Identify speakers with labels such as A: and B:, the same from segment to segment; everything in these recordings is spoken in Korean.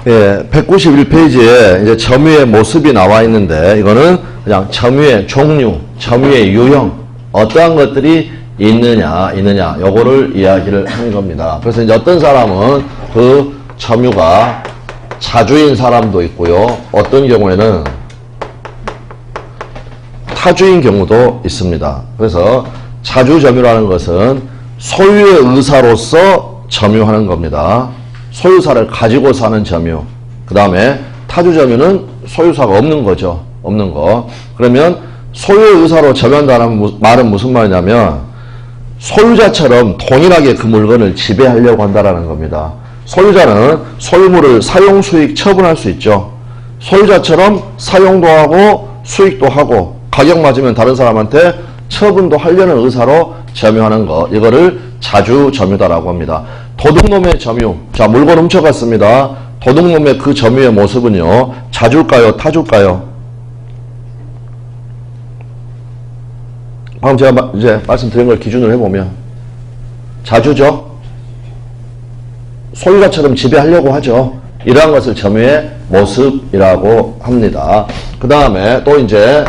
A: 예, 191페이지에 이제 점유의 모습이 나와 있는데, 이거는 그냥 점유의 종류, 점유의 유형, 어떠한 것들이 있느냐, 요거를 이야기를 하는 겁니다. 그래서 이제 어떤 사람은 그 점유가 자주인 사람도 있고요. 어떤 경우에는 타주인 경우도 있습니다. 그래서 자주 점유라는 것은 소유의 의사로서 점유하는 겁니다. 소유사를 가지고 사는 점유. 그 다음에 타주 점유는 소유사가 없는 거죠. 없는 거. 그러면 소유의 의사로 점유한다는 말은 무슨 말이냐면 소유자처럼 동일하게 그 물건을 지배하려고 한다는 겁니다. 소유자는 소유물을 사용, 수익, 처분할 수 있죠. 소유자처럼 사용도 하고 수익도 하고 가격 맞으면 다른 사람한테 처분도 하려는 의사로 점유하는 것. 이거를 자주 점유다라고 합니다. 도둑놈의 점유. 자, 물건 훔쳐갔습니다. 도둑놈의 그 점유의 모습은요. 자주일까요? 타주일까요? 방금 제가 이제 말씀드린 걸 기준으로 해보면 자주죠. 소유자처럼 지배하려고 하죠. 이러한 것을 점유의 모습이라고 합니다. 그 다음에 또 이제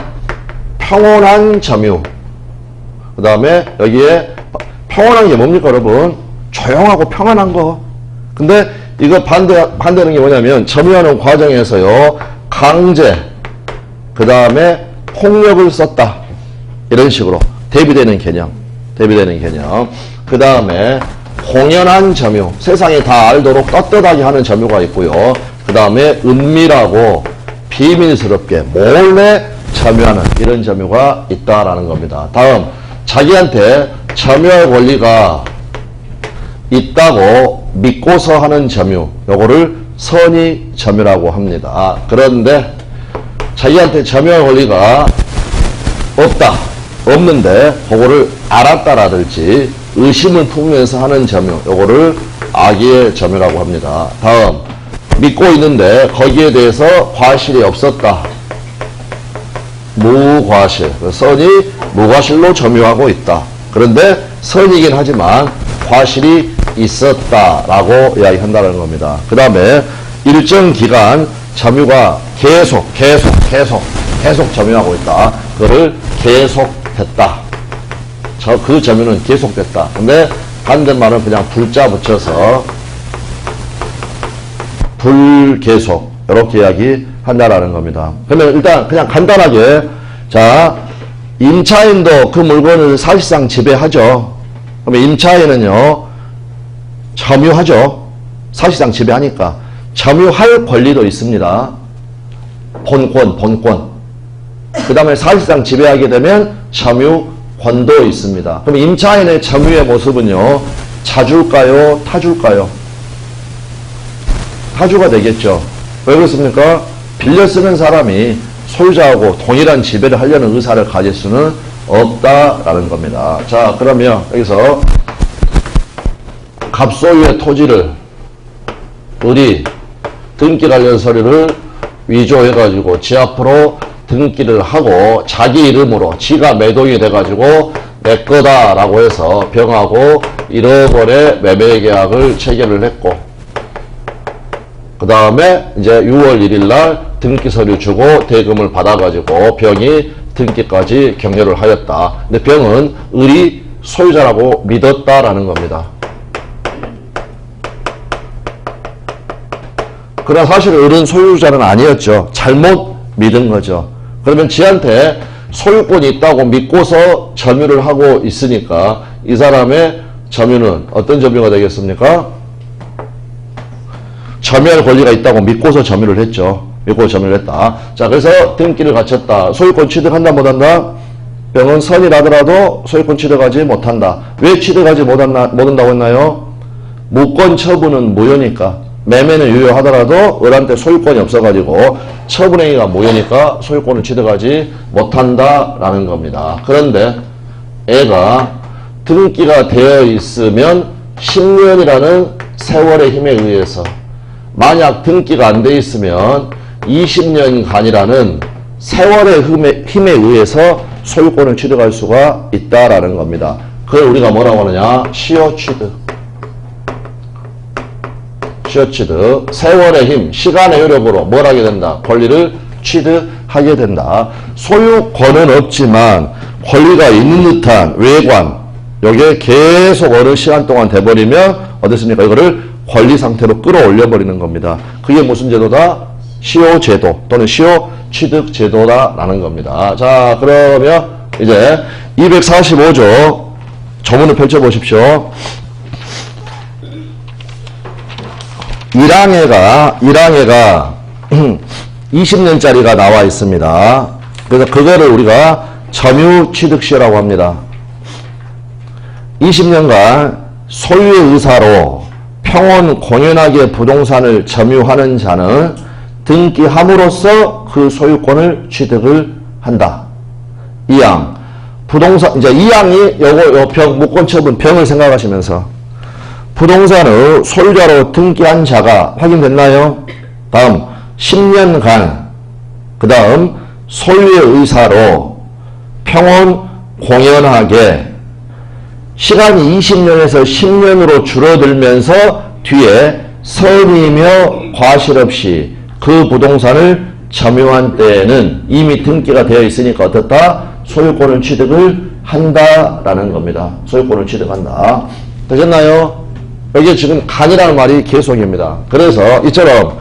A: 평온한 점유. 그 다음에 여기에 평온한 게 뭡니까, 여러분? 조용하고 평안한 거. 근데 이거 반대하는 게 뭐냐면 점유하는 과정에서요. 강제, 그 다음에 폭력을 썼다. 이런 식으로 대비되는 개념. 그 다음에 공연한 점유. 세상이 다 알도록 떳떳하게 하는 점유가 있고요. 그 다음에 은밀하고 비밀스럽게 몰래 점유하는 이런 점유가 있다라는 겁니다. 다음, 자기한테 점유할 권리가 있다고 믿고서 하는 점유. 요거를 선의 점유라고 합니다. 그런데 자기한테 점유할 권리가 없는데 그거를 알았다라든지 의심을 품으면서 하는 점유. 요거를 악의의 점유라고 합니다. 다음, 믿고 있는데 거기에 대해서 과실이 없었다. 무과실. 선이 무과실로 점유하고 있다. 그런데 선이긴 하지만 과실이 있었다라고 이야기한다는 겁니다. 그 다음에 일정 기간 점유가 계속 점유하고 있다. 그거를 계속됐다. 그 점유는 계속됐다. 근데 반대말은 그냥 불자 붙여서 불계속 이렇게 이야기한다라는 겁니다. 그러면 일단 그냥 간단하게 자, 임차인도 그 물건을 사실상 지배하죠. 그러면 임차인은요 점유하죠. 사실상 지배하니까 점유할 권리도 있습니다. 본권. 그 다음에 사실상 지배하게 되면 점유권도 있습니다. 그럼 임차인의 점유의 모습은요 자주일까요? 타주일까요? 타주가 되겠죠. 왜 그렇습니까? 빌려 쓰는 사람이 소유자하고 동일한 지배를 하려는 의사를 가질 수는 없다라는 겁니다. 자, 그러면 여기서 갑소유의 토지를 을이 등기 관련 서류를 위조해가지고 지 앞으로 등기를 하고 자기 이름으로 지가 매도인이 돼가지고 내 거다라고 해서 병하고 1억원의 매매 계약을 체결을 했고 그 다음에 이제 6월 1일 날 등기 서류 주고 대금을 받아가지고 병이 등기까지 격려를 하였다. 근데 병은 을이 소유자라고 믿었다라는 겁니다. 그러나 사실 을은 소유자는 아니었죠. 잘못 믿은 거죠. 그러면 지한테 소유권이 있다고 믿고서 점유를 하고 있으니까 이 사람의 점유는 어떤 점유가 되겠습니까? 점유할 권리가 있다고 믿고서 점유를 했죠. 믿고 점유를 했다. 자, 그래서 등기를 갖췄다. 소유권 취득한다 못한다? 병은 선이라더라도 소유권 취득하지 못한다. 왜 취득하지 못한다고 했나요? 무권 처분은 무효니까. 매매는 유효하더라도 을한테 소유권이 없어가지고 처분행위가 무효니까 소유권을 취득하지 못한다라는 겁니다. 그런데 애가 등기가 되어 있으면 10년이라는 세월의 힘에 의해서 만약 등기가 안 돼 있으면 20년간이라는 세월의 힘에 의해서 소유권을 취득할 수가 있다라는 겁니다. 그걸 우리가 뭐라고 하느냐? 시효취득. 취득, 세월의 힘, 시간의 효력으로 뭘 하게 된다? 권리를 취득하게 된다. 소유권은 없지만 권리가 있는 듯한 외관, 요게 계속 어느 시간 동안 돼버리면 어떻습니까? 이거를 권리 상태로 끌어올려 버리는 겁니다. 그게 무슨 제도다? 시효제도 또는 시효취득제도다라는 겁니다. 자, 그러면 이제 245조 조문을 펼쳐보십시오. 1항에가 20년짜리가 나와 있습니다. 그래서 그거를 우리가 점유취득시효라고 합니다. 20년간 소유의 의사로 평온 공연하게 부동산을 점유하는 자는 등기함으로써 그 소유권을 취득을 한다. 2항. 부동산, 이제 2항이 요 병, 무권처분 병을 생각하시면서 부동산의 소유자로 등기한 자가 확인됐나요? 다음, 10년간, 그 다음, 소유의 의사로 평온 공연하게 시간이 20년에서 10년으로 줄어들면서 뒤에 선의며 과실 없이 그 부동산을 점유한 때에는 이미 등기가 되어 있으니까 어떻다? 소유권을 취득을 한다라는 겁니다. 소유권을 취득한다. 되셨나요? 여기 지금 간이라는 말이 계속입니다. 그래서 이처럼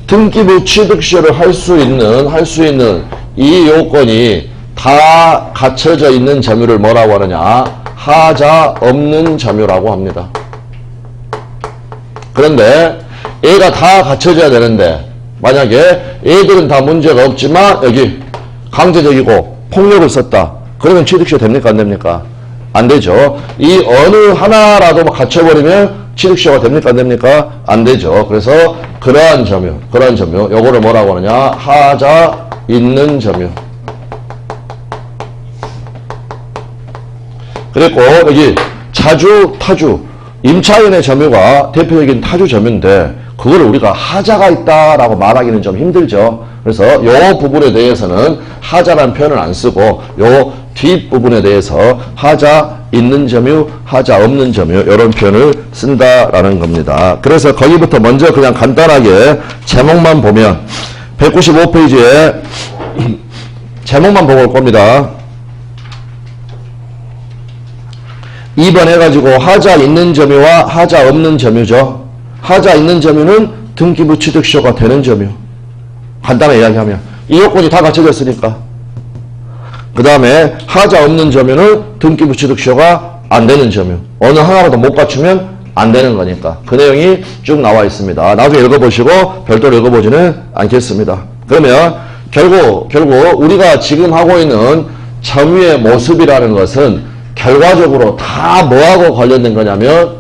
A: 등기부 취득시효를 할 수 있는 이 요건이 다 갖춰져 있는 점유를 뭐라고 하느냐? 하자 없는 점유라고 합니다. 그런데 얘가 다 갖춰져야 되는데 만약에 얘들은 다 문제가 없지만 여기 강제적이고 폭력을 썼다. 그러면 취득시효 됩니까? 안 됩니까? 안 되죠. 이 어느 하나라도 갖춰버리면 취득시효가 됩니까? 안 됩니까? 안 되죠. 그래서 그러한 점유, 요거를 뭐라고 하느냐? 하자 있는 점유. 그랬고 여기 자주, 타주, 임차인의 점유가 대표적인 타주 점유인데 그거를 우리가 하자가 있다라고 말하기는 좀 힘들죠. 그래서 요 부분에 대해서는 하자라는 표현을 안 쓰고 요 뒷부분에 대해서 하자 있는 점유, 하자 없는 점유 이런 표현을 쓴다라는 겁니다. 그래서 거기부터 먼저 그냥 간단하게 제목만 보면 195페이지에 제목만 보고 올 겁니다. 2번 해가지고 하자 있는 점유와 하자 없는 점유죠. 하자 있는 점유는 등기부 취득시효가 되는 점유. 간단하게 이야기하면 이 요건이 다 갖춰졌으니까. 그 다음에 하자 없는 점유는 등기부 취득시효가 안 되는 점유. 어느 하나라도 못 갖추면 안 되는 거니까. 그 내용이 쭉 나와 있습니다. 나중에 읽어보시고 별도로 읽어보지는 않겠습니다. 그러면 결국 우리가 지금 하고 있는 점유의 모습이라는 것은 결과적으로 다 뭐하고 관련된 거냐면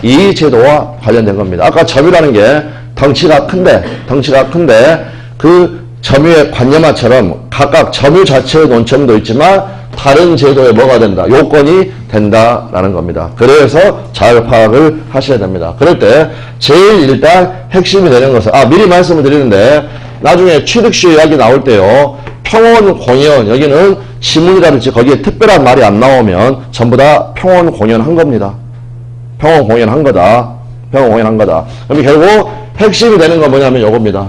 A: 이 제도와 관련된 겁니다. 아까 점유라는 게 덩치가 큰데 그 점유의 관념화처럼 각각 점유 자체의 논점도 있지만 다른 제도에 뭐가 된다? 요건이 된다라는 겁니다. 그래서 잘 파악을 하셔야 됩니다. 그럴 때 제일 일단 핵심이 되는 것은 미리 말씀을 드리는데 나중에 취득시효 이야기 나올 때요. 평온 공연 여기는 지문이라든지 거기에 특별한 말이 안 나오면 전부 다 평온 공연한 겁니다. 평온 공연한 거다. 그럼 결국 핵심이 되는 건 뭐냐면 요겁니다.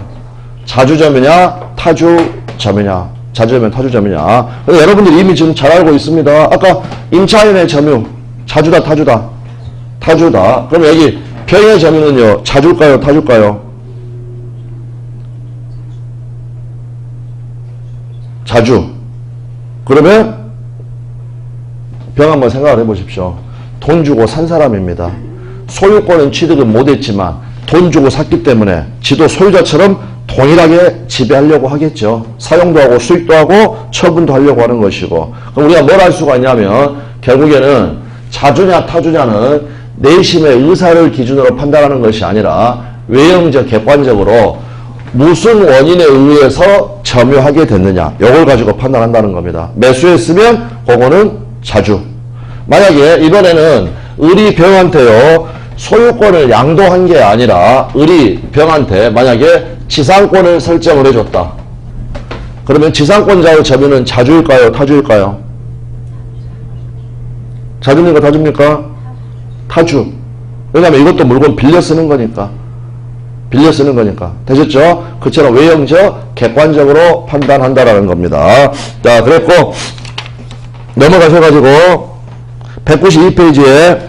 A: 자주점유냐 타주점유냐. 자주점유냐 타주점유냐. 그래서 여러분들이 이미 지금 잘 알고 있습니다. 아까 임차인의 점유 자주다 타주다. 그럼 여기 병의 점유는요. 자주일까요 타주일까요? 자주. 그러면 병 한번 생각을 해보십시오. 돈 주고 산 사람입니다. 소유권은 취득은 못했지만 돈 주고 샀기 때문에 지도 소유자처럼 동일하게 지배하려고 하겠죠. 사용도 하고 수익도 하고 처분도 하려고 하는 것이고. 그럼 우리가 뭘 할 수가 있냐면 결국에는 자주냐 타주냐는 내심의 의사를 기준으로 판단하는 것이 아니라 외형적 객관적으로 무슨 원인에 의해서 점유하게 됐느냐 이걸 가지고 판단한다는 겁니다. 매수했으면 그거는 자주. 만약에 이번에는 을이 병한테요 소유권을 양도한 게 아니라 을이 병한테 만약에 지상권을 설정을 해줬다. 그러면 지상권자의 점유는 자주일까요 타주일까요? 자주입니까 타주입니까? 타주. 왜냐하면 이것도 물건 빌려 쓰는 거니까. 빌려 쓰는 거니까. 되셨죠? 그처럼 외형적, 객관적으로 판단한다라는 겁니다. 자, 그랬고, 넘어가셔가지고, 192페이지에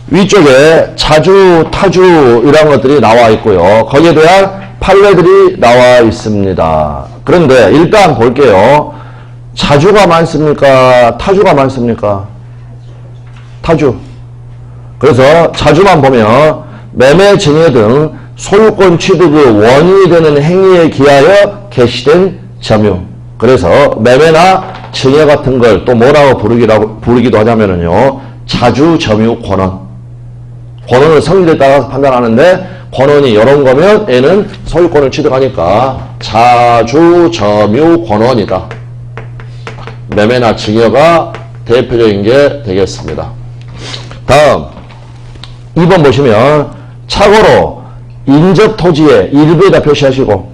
A: 위쪽에 자주, 타주, 이런 것들이 나와 있고요. 거기에 대한 판례들이 나와 있습니다. 그런데 일단 볼게요. 자주가 많습니까? 타주가 많습니까? 타주. 그래서 자주만 보면 매매 증여 등 소유권 취득의 원인이 되는 행위에 기하여 개시된 점유. 그래서 매매나 증여 같은 걸 또 뭐라고 부르기도 하냐면요. 자주 점유 권원. 권원의 성질에 따라서 판단하는데 권원이 이런 거면 얘는 소유권을 취득하니까 자주 점유 권원이다. 매매나 증여가 대표적인 게 되겠습니다. 다음 2번 보시면 착오로 인접 토지의 일부에다 표시하시고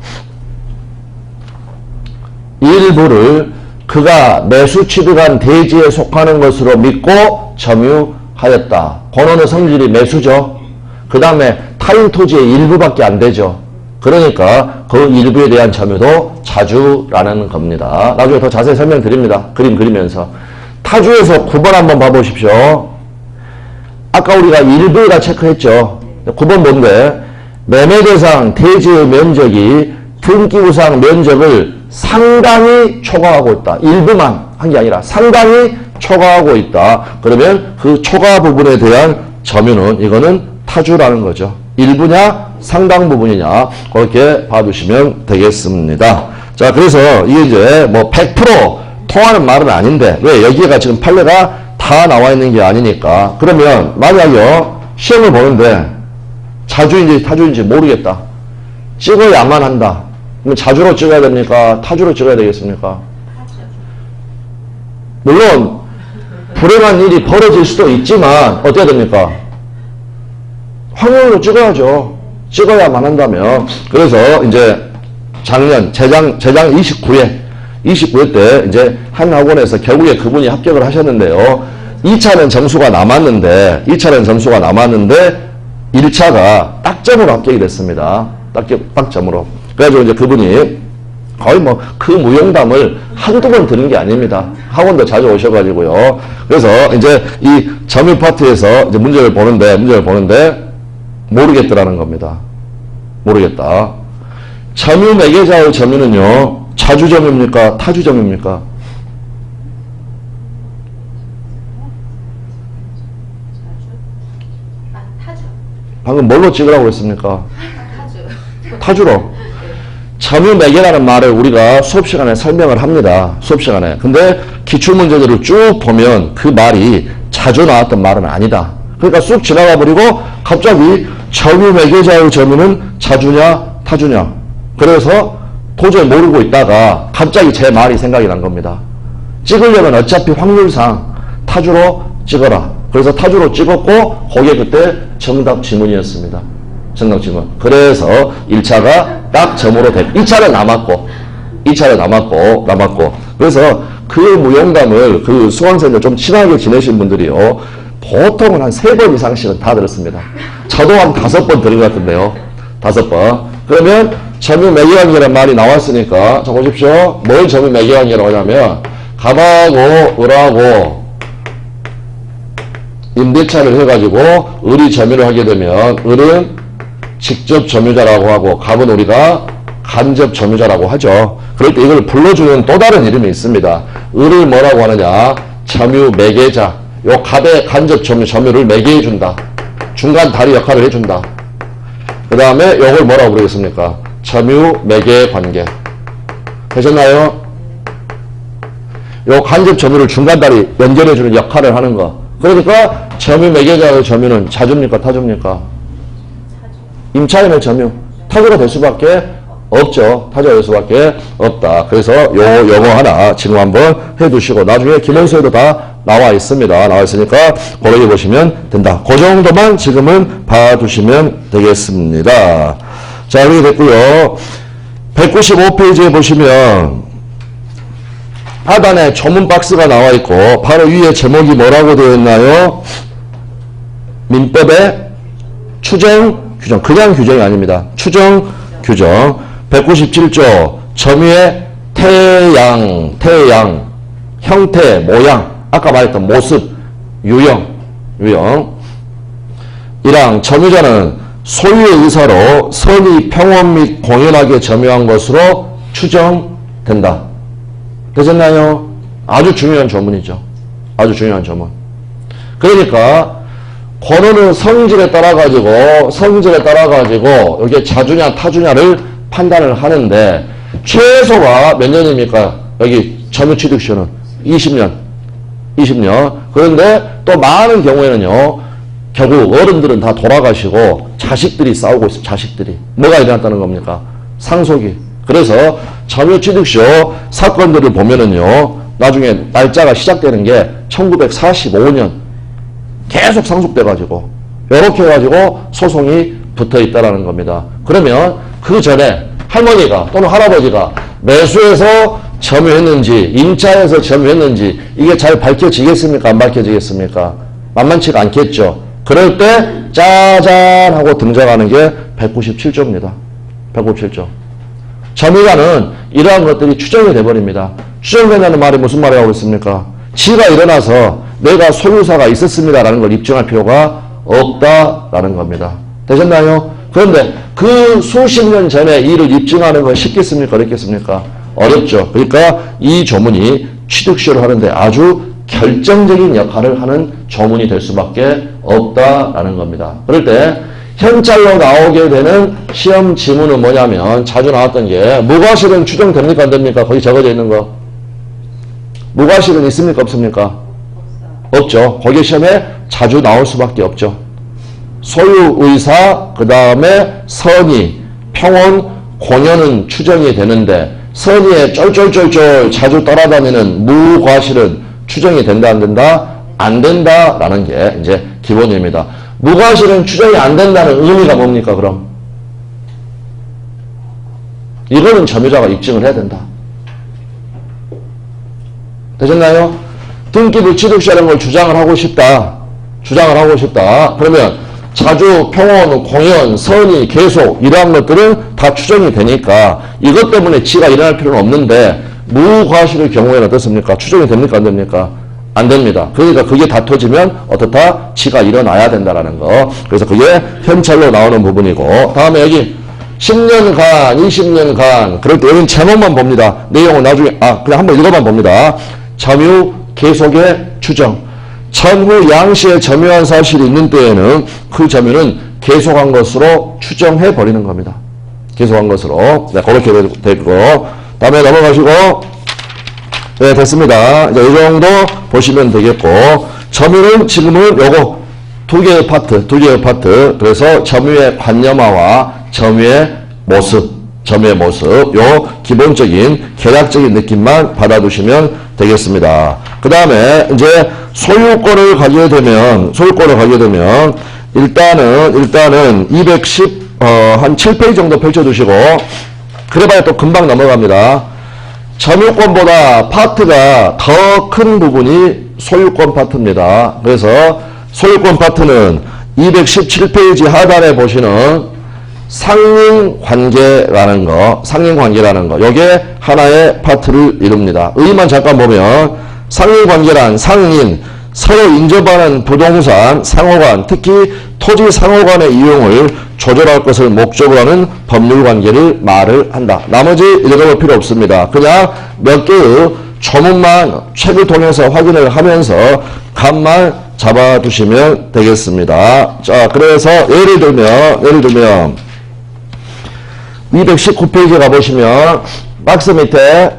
A: 일부를 그가 매수 취득한 대지에 속하는 것으로 믿고 점유하였다. 권원의 성질이 매수죠. 그 다음에 타인 토지의 일부밖에 안 되죠. 그러니까 그 일부에 대한 점유도 자주라는 겁니다. 나중에 더 자세히 설명드립니다. 그림 그리면서. 타주에서 9번 한번 봐보십시오. 아까 우리가 일부에다 체크했죠. 9번 뭔데? 매매대상 대지의 면적이 등기부상 면적을 상당히 초과하고 있다. 일부만 한 게 아니라 상당히 초과하고 있다. 그러면 그 초과 부분에 대한 점유는 이거는 타주라는 거죠. 일부냐 상당 부분이냐 그렇게 봐두시면 되겠습니다. 자, 그래서 이게 이제 뭐 100% 통하는 말은 아닌데 왜 여기가 지금 판례가 다 나와 있는 게 아니니까. 그러면 만약요 시험을 보는데 자주인지 타주인지 모르겠다. 찍어야만 한다. 그럼 자주로 찍어야 됩니까? 타주로 찍어야 되겠습니까? 물론 불행한 일이 벌어질 수도 있지만 어떻게 됩니까? 확률로 찍어야죠. 찍어야만 한다면. 그래서 이제 작년 재작 29회 때 이제 한 학원에서 결국에 그분이 합격을 하셨는데요. 2차는 점수가 남았는데 1차가 딱점으로 합격이 됐습니다. 딱점으로. 그래가지고 이제 그분이 거의 뭐 그 무용담을 한두 번 들은 게 아닙니다. 학원도 자주 오셔가지고요. 그래서 이제 이 점유 파트에서 이제 문제를 보는데 모르겠더라는 겁니다. 모르겠다. 점유 매개자의 점유는요, 자주 점유입니까? 타주 점유입니까?
B: 타주.
A: 방금 뭘로 찍으라고 했습니까?
B: 타주.
A: 타주로. 점유 매개라는 말을 우리가 수업 시간에 설명을 합니다. 수업 시간에. 근데 기출문제들을 쭉 보면 그 말이 자주 나왔던 말은 아니다. 그러니까 쑥 지나가 버리고 갑자기 점유 매개자의 점유는 자주냐 타주냐. 그래서 도저히 모르고 있다가 갑자기 제 말이 생각이 난 겁니다. 찍으려면 어차피 확률상 타주로 찍어라. 그래서 타주로 찍었고 그게 그때 정답 지문이었습니다. 정답 지문. 그래서 1차가 딱 점으로 됐고 2차는 남았고 그래서 그 무용담을 그 수강생들 좀 친하게 지내신 분들이요. 보통은 한 3번 이상씩은 다 들었습니다. 저도 한 5번 들은 것 같은데요. 5번. 그러면 점유 매개관계라는 말이 나왔으니까 자 보십시오. 뭘 점유 매개관계라고 하냐면 갑하고 을하고 임대차를 해가지고 을이 점유를 하게 되면 을은 직접 점유자라고 하고 갑은 우리가 간접 점유자라고 하죠. 그럴 때 이걸 불러주는 또 다른 이름이 있습니다. 을을 뭐라고 하느냐? 점유 매개자. 요 갑의 간접 점유를 매개해준다. 중간 다리 역할을 해준다. 그 다음에 요걸 뭐라고 부르겠습니까? 점유 매개 관계. 되셨나요? 요 간접 점유를 중간 다리 연결해주는 역할을 하는 거. 그러니까 점유 매개자의 점유는 자주입니까? 타주입니까? 임차인의 점유. 타주가 될 수밖에 없죠. 타주가 될 수밖에 없다. 그래서 요거 하나 지금 한번 해두시고 나중에 기본서에도 다 나와 있습니다. 나와 있으니까 고르게 보시면 된다. 그 정도만 지금은 봐두시면 되겠습니다. 자, 이렇게 됐고요. 195페이지에 보시면 하단에 조문 박스가 나와 있고 바로 위에 제목이 뭐라고 되어 있나요? 민법의 추정 규정, 그냥 규정이 아닙니다. 추정 규정 197조 점유의 태양, 형태, 모양, 아까 말했던 모습, 유형. 1항 점유자는 소유의 의사로 선의, 평온 및 공연하게 점유한 것으로 추정된다. 되셨나요? 아주 중요한 조문이죠. 아주 중요한 조문. 그러니까 권한은 성질에 따라 가지고 이게 자주냐 타주냐를 판단을 하는데 최소가 몇 년입니까? 여기 점유취득시효는 20년. 그런데 또 많은 경우에는요. 결국 어른들은 다 돌아가시고 자식들이 싸우고 있습니다. 자식들이. 뭐가 일어났다는 겁니까? 상속이. 그래서 점유취득시효 사건들을 보면은요. 나중에 날짜가 시작되는 게 1945년 계속 상속돼가지고 이렇게 해가지고 소송이 붙어있다라는 겁니다. 그러면 그 전에 할머니가 또는 할아버지가 매수해서 점유했는지 임차해서 점유했는지 이게 잘 밝혀지겠습니까? 안 밝혀지겠습니까? 만만치가 않겠죠. 그럴 때 짜잔 하고 등장하는 게 197조입니다. 197조. 점유자는 이러한 것들이 추정이 돼버립니다. 추정된다는 말이 무슨 말이라고 했습니까? 지가 일어나서 내가 소유사가 있었습니다라는 걸 입증할 필요가 없다라는 겁니다. 되셨나요? 그런데 그 수십 년 전에 이를 입증하는 건 쉽겠습니까? 어렵겠습니까? 어렵죠. 그러니까 이 조문이 취득시효를 하는데 아주 결정적인 역할을 하는 조문이 될 수밖에 없다라는 겁니다. 그럴 때 현찰로 나오게 되는 시험 지문은 뭐냐면 자주 나왔던 게 무과실은 추정됩니까? 안 됩니까? 거기 적어져 있는 거. 무과실은 있습니까? 없습니까? 없죠. 거기 시험에 자주 나올 수밖에 없죠. 소유의사, 그 다음에 선의, 평온, 공연은 추정이 되는데 선의에 쫄쫄쫄쫄 자주 따라다니는 무과실은 추정이 된다 안 된다? 안 된다라는 게 이제 기본입니다. 무과실은 추정이 안 된다는 의미가 뭡니까 그럼? 이거는 점유자가 입증을 해야 된다. 되셨나요? 등기부 취득시라는 걸 주장을 하고 싶다. 그러면 자주, 평온, 공연, 선의, 계속 이러한 것들은 다 추정이 되니까 이것 때문에 지가 일어날 필요는 없는데 무과실의 경우에는 어떻습니까? 추정이 됩니까? 안 됩니까? 안 됩니다. 그러니까 그게 다퉈지면 어떻다? 지가 일어나야 된다라는 거. 그래서 그게 현찰로 나오는 부분이고 다음에 여기 10년간, 20년간 그럴 때 여기는 제목만 봅니다. 내용은 나중에 그냥 한번 읽어만 봅니다. 점유 계속의 추정. 전후 양시에 점유한 사실이 있는 때에는 그 점유는 계속한 것으로 추정해 버리는 겁니다. 계속한 것으로. 네, 그렇게 되고 다음에 넘어가시고 네, 됐습니다. 이제 이 정도 보시면 되겠고 점유는 지금은 요거 두 개의 파트. 그래서 점유의 관념화와 점유의 모습, 요 기본적인 계략적인 느낌만 받아두시면 되겠습니다. 그 다음에 이제 소유권을 가지게 되면 일단은 210 한 7페이지 정도 펼쳐두시고 그래봐야 또 금방 넘어갑니다. 점유권보다 파트가 더 큰 부분이 소유권 파트입니다. 그래서 소유권 파트는 217페이지 하단에 보시는 상인관계라는 거, 요게 하나의 파트를 이룹니다. 의의만 잠깐 보면 상인관계란 상인, 서로 인접하는 부동산, 상호간, 특히 토지 상호간의 이용을 조절할 것을 목적으로 하는 법률관계를 말을 한다. 나머지 읽어볼 필요 없습니다. 그냥 몇 개의 조문만 책을 통해서 확인을 하면서 감만 잡아두시면 되겠습니다. 자, 그래서 예를 들면 219페이지 가보시면 박스 밑에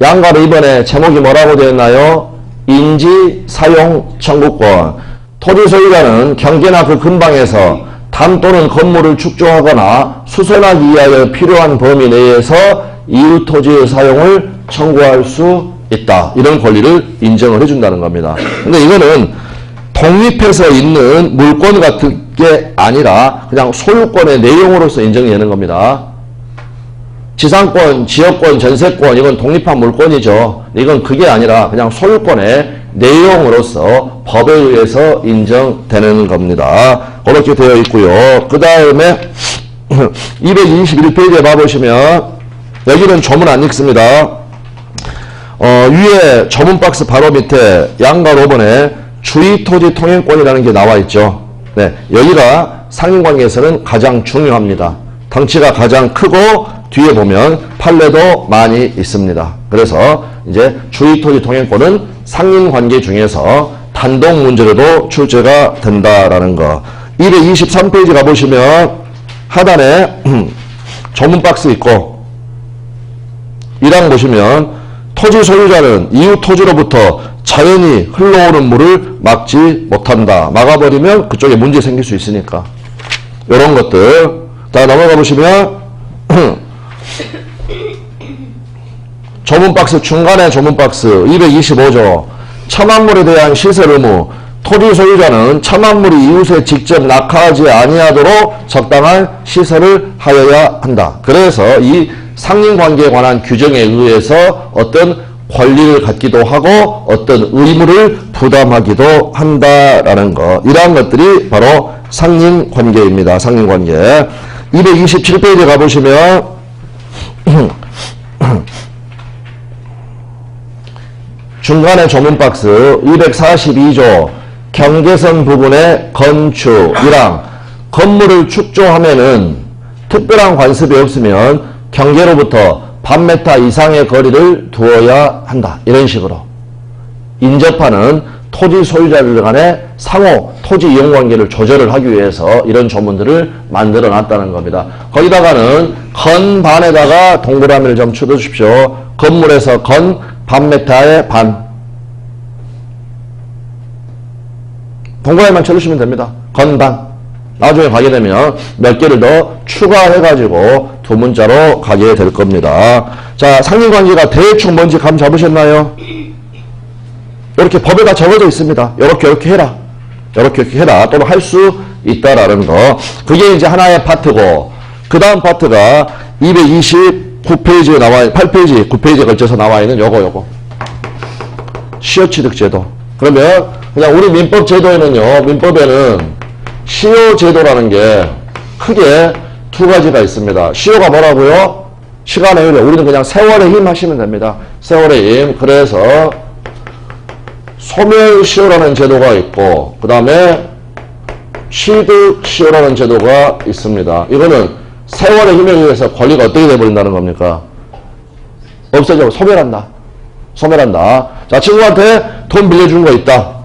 A: 양가로 이번에 제목이 뭐라고 되어 있나요? 인지 사용 청구권. 토지 소유자는 경계나 그 근방에서 담 또는 건물을 축조하거나 수선하기 위하여 필요한 범위 내에서 이웃 토지의 사용을 청구할 수 있다. 이런 권리를 인정을 해준다는 겁니다. 근데 이거는 독립해서 있는 물권 같은 게 아니라 그냥 소유권의 내용으로서 인정이 되는 겁니다. 지상권, 지역권, 전세권 이건 독립한 물권이죠. 이건 그게 아니라 그냥 소유권의 내용으로서 법에 의해서 인정되는 겁니다. 그렇게 되어 있고요. 그 다음에 221페이지에 봐보시면 여기는 조문 안 읽습니다. 위에 조문 박스 바로 밑에 양가 5번에 주의토지 통행권이라는 게 나와 있죠. 네, 여기가 상인관계에서는 가장 중요합니다. 덩치가 가장 크고 뒤에 보면 판례도 많이 있습니다. 그래서 이제 주의토지 통행권은 상인관계 중에서 단독 문제로도 출제가 된다라는 거. 223페이지 가보시면 하단에 조문 박스 있고 1항 보시면 토지 소유자는 이웃 토지로부터 자연히 흘러오는 물을 막지 못한다. 막아버리면 그쪽에 문제 생길 수 있으니까. 이런 것들. 자, 넘어가 보시면 조문 박스 중간에 조문 박스 225조 첨암물에 대한 시설 의무. 토지 소유자는 첨암물이 이웃에 직접 낙하하지 아니하도록 적당한 시설을 하여야 한다. 그래서 이 상인관계에 관한 규정에 의해서 어떤 권리를 갖기도 하고 어떤 의무를 부담하기도 한다라는 것. 이러한 것들이 바로 상인관계입니다. 상인관계. 227페이지에 가보시면 중간에 조문 박스 242조 경계선 부분의 건축 1항 건물을 축조하면은 특별한 관습이 없으면 경계로부터 반메타 이상의 거리를 두어야 한다. 이런 식으로 인접하는 토지 소유자들 간의 상호 토지 이용 관계를 조절을 하기 위해서 이런 조문들을 만들어 놨다는 겁니다. 거기다가는 건반에다가 동그라미를 좀 쳐주십시오. 건물에서 건 반메타의 반 동그라미만 쳐주시면 됩니다. 건반. 나중에 가게 되면 몇 개를 더 추가해가지고 두 문자로 가게 될 겁니다. 자, 상인관계가 대충 뭔지 감 잡으셨나요? 이렇게 법에다 적어져 있습니다. 이렇게 해라. 이렇게 해라. 또는 할 수 있다라는 거. 그게 이제 하나의 파트고, 그 다음 파트가 229페이지에 나와, 8페이지, 9페이지에 걸쳐서 나와 있는 요거. 시효취득제도. 그러면 그냥 우리 민법 제도에는요, 민법에는 시효제도라는 게 크게 두 가지가 있습니다. 시효가 뭐라고요? 시간의 효력. 우리는 그냥 세월의 힘 하시면 됩니다. 세월의 힘. 그래서 소멸시효라는 제도가 있고 그 다음에 취득시효라는 제도가 있습니다. 이거는 세월의 힘에 의해서 권리가 어떻게 돼버린다는 겁니까? 없어져. 소멸한다. 자, 친구한테 돈 빌려준 거 있다.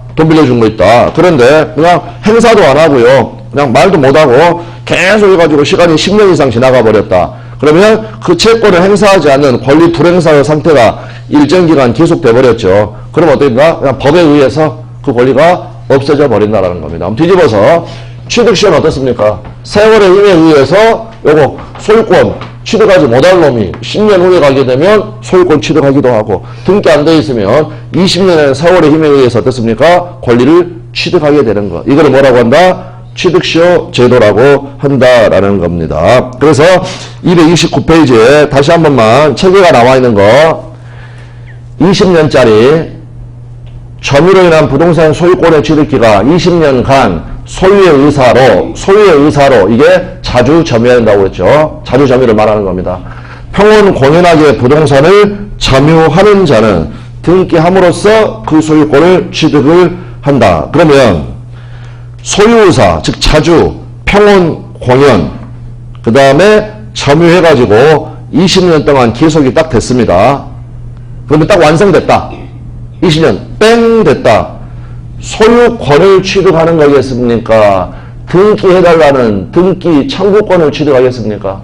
A: 그런데 그냥 행사도 안 하고요. 그냥 말도 못 하고 계속 해가지고 시간이 10년 이상 지나가 버렸다. 그러면 그 채권을 행사하지 않는 권리 불행사의 상태가 일정 기간 계속돼 버렸죠. 그럼 어떻게인가? 그냥 법에 의해서 그 권리가 없어져 버린다라는 겁니다. 한번 뒤집어서 취득시효는 어떻습니까? 세월의 힘에 의해서 요거 소유권 취득하지 못할 놈이 10년 후에 가게 되면 소유권 취득하기도 하고 등기 안 돼 있으면 20년의 세월의 힘에 의해서 어떻습니까? 권리를 취득하게 되는 거. 이걸 뭐라고 한다? 취득시효 제도라고 한다라는 겁니다. 그래서 229페이지에 다시 한 번만 체계가 나와 있는 거 20년짜리 점유로 인한 부동산 소유권의 취득기가 20년간 소유의 의사로 이게 자주 점유해야 한다고 그랬죠. 자주 점유를 말하는 겁니다. 평온 공연하게 부동산을 점유하는 자는 등기함으로써 그 소유권을 취득을 한다. 그러면 소유의사, 즉 자주, 평온 공연, 그 다음에 점유해가지고 20년 동안 기속이 딱 됐습니다. 그러면 딱 완성됐다. 20년 뺑 됐다. 소유권을 취득하는 거겠습니까? 등기해달라는 등기 청구권을 취득하겠습니까?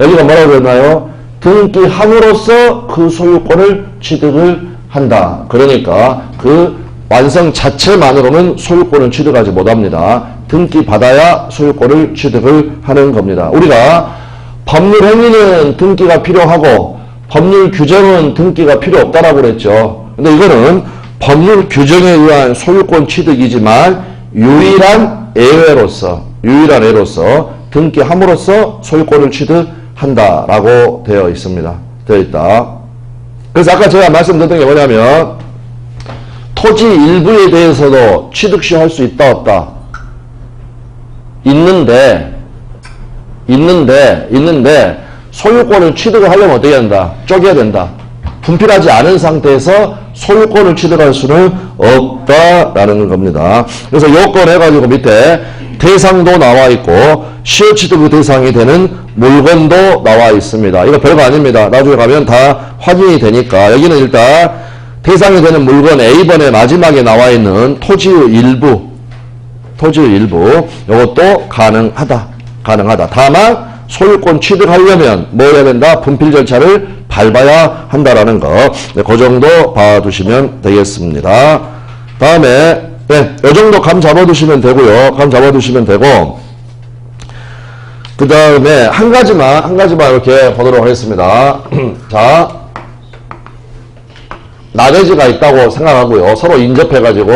A: 여기가 뭐라고 했나요? 등기함으로써 그 소유권을 취득을 한다. 그러니까 그 완성 자체만으로는 소유권을 취득하지 못합니다. 등기 받아야 소유권을 취득을 하는 겁니다. 우리가 법률 행위는 등기가 필요하고 법률 규정은 등기가 필요 없다라고 그랬죠. 근데 이거는 법률 규정에 의한 소유권 취득이지만 유일한 예로서 등기함으로써 소유권을 취득 한다라고 되어 있습니다. 되어 있다. 그래서 아까 제가 말씀드렸던 게 뭐냐면 토지 일부에 대해서도 취득시효 할 수 있다 없다? 있는데 소유권을 취득을 하려면 어떻게 한다? 쪼개야 된다. 분필하지 않은 상태에서 소유권을 취득할 수는 없다라는 겁니다. 그래서 요건 해가지고 밑에 대상도 나와 있고 시효 취득 대상이 되는 물건도 나와 있습니다. 이거 별거 아닙니다. 나중에 가면 다 확인이 되니까. 여기는 일단 대상이 되는 물건 A번의 마지막에 나와 있는 토지의 일부 이것도 가능하다. 다만 소유권 취득하려면 뭐 해야 된다? 분필 절차를 밟아야 한다라는 거. 네, 그 정도 봐두시면 되겠습니다. 다음에 네, 이 정도 감 잡아두시면 되고요. 감 잡아두시면 되고 그 다음에 한 가지만 이렇게 보도록 하겠습니다. 자, 나대지가 있다고 생각하고요. 서로 인접해가지고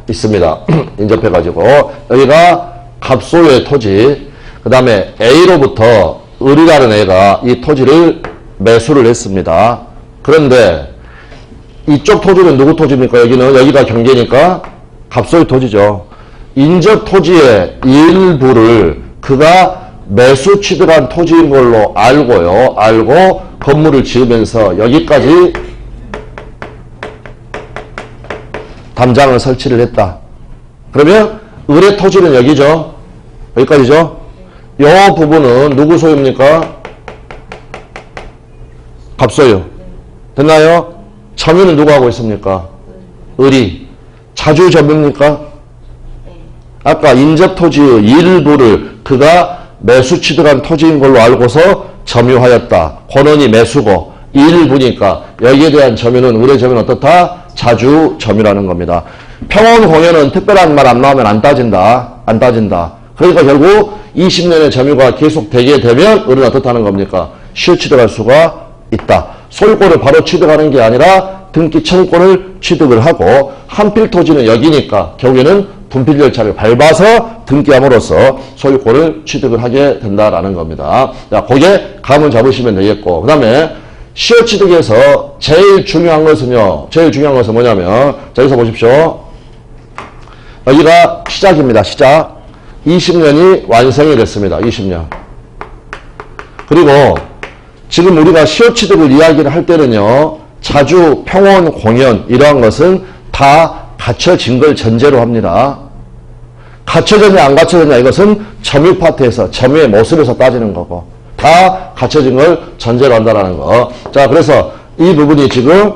A: 있습니다. 인접해가지고 여기가 갑소유의 토지, 그 다음에 A로부터 을이라는 애가 이 토지를 매수를 했습니다. 그런데 이쪽 토지는 누구 토지입니까? 여기가 경계니까 갑소유 토지죠. 인접 토지의 일부를 그가 매수 취득한 토지인 걸로 알고 건물을 지으면서 여기까지 담장을 설치를 했다. 그러면 을의 토지는 여기죠. 여기까지죠. 이 부분은 누구 소유입니까? 갑소유. 됐나요? 점유는 누가 하고 있습니까? 을이. 자주 점유입니까? 아까 인접토지의 일부를 그가 매수 취득한 토지인 걸로 알고서 점유하였다. 권원이 매수고 일부니까 여기에 대한 점유는 을의 점유는 어떻다? 자주 점유라는 겁니다. 평온 공여는 특별한 말 안 나오면 안 따진다. 그러니까 결국 20년의 점유가 계속되게 되면 을은 어떻다는 겁니까? 시효 취득할 수가 있다. 소유권을 바로 취득하는 게 아니라 등기 청구권을 취득을 하고 한필 토지는 여기니까 결국에는 분필 절차를 밟아서 등기함으로써 소유권을 취득을 하게 된다라는 겁니다. 자, 거기에 감을 잡으시면 되겠고, 그 다음에 시효 취득에서 제일 중요한 것은 뭐냐면, 자, 여기서 보십시오. 여기가 시작입니다. 시작. 20년이 완성이 됐습니다. 20년. 그리고 지금 우리가 시효 취득을 이야기를 할 때는요, 자주, 평온, 공연 이러한 것은 다 갖춰진 걸 전제로 합니다. 갖춰졌냐 안 갖춰졌냐 이것은 점유 파트에서 점유의 모습에서 따지는 거고 다 갖춰진 걸 전제로 한다는 거. 자, 그래서 이 부분이 지금